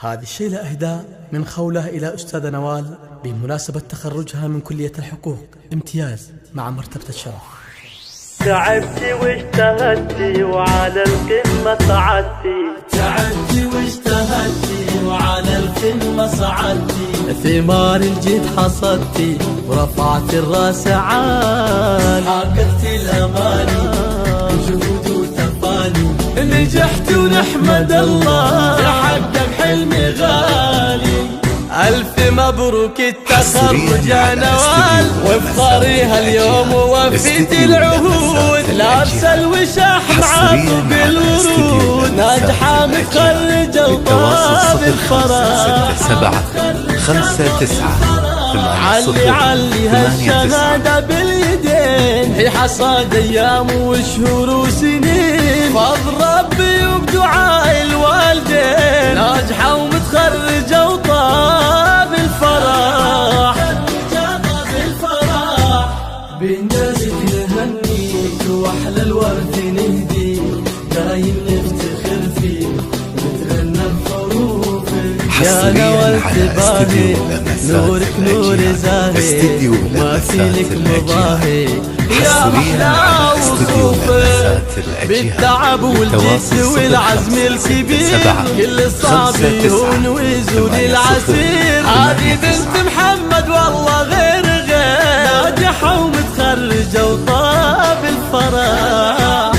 هذه الشيلة إهداء من خولة إلى أستاذة نوال بمناسبة تخرجها من كلية الحقوق امتياز مع مرتبة الشرف. تعبتي واجتهدتي وعلى القمة صعدتي، تعبتي واجتهدتي وعلى القمة صعدتي، ثمار الجد حصدتي ورفعت الراس عال، حققتي الأماني بجهود وتفاني، نجحت ونحمد الله يحقق حلمي غالي. ألف مبروك التخرج يا نوال، وافخريها اليوم ووفيت العهود، لابسة الوشاح مع فوق الورود، ناجحة متخرجة وطاب الفرح. 7 5 9 علي هالشهادة باليدين، هي حصاد أيام وشهور وسنين، فضل ربي وبدعاء الوالدين، ناجحة ومتخرجة وطاب الفرح. بإنجازك نهنيك وأحلى الورد نهديك، دايم نفتخر فيك ونتغنى بحروفك يا نوال تباهي، نورك نور زاهي، ما في لك مضاهي، يا محلى وصوفك بالتعب والجد والعزم الكبير، كل صعب يهون ويزول العسير. هذه بنت محمد والله غير ناجحة ومتخرجة وطاب الفرح.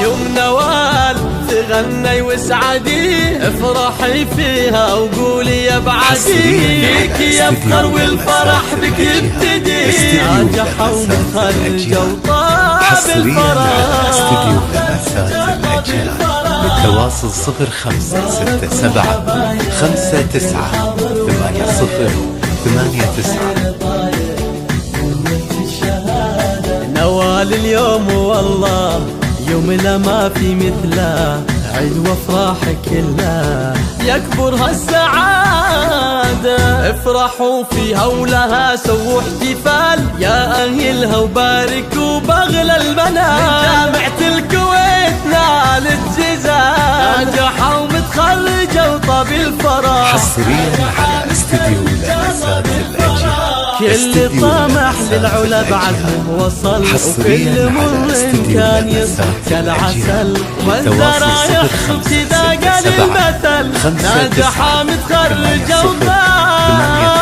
يوم نوال تغني واسعدي، افرحي فيها وقولي يا بعدي، فيك يفخر والفرح بك يبتدي، ناجحة ومتخرجة وطاب الفرح. استديو لمسات الأجيال، التواصل 05 6 7 5 9 8 0 8 9. نوال اليوم والله يوم لا ما في مثله، عيد وافراح كلها يكبر هالسعادة، افرحوا فيها ولها سووا احتفال يا أهلها، وباركوا بأغلى المنال، جامعة الكويت نالت جزال، ناجحة ومتخرجة وطاب الفرح. حصريا على استديو لمسات الأجيال، كل طامح للعلا بعزمه وصل، وكل مر كان يصح كالعسل، والزرع يحصل كذا قال المثل، ناجحة متخرجة وطاب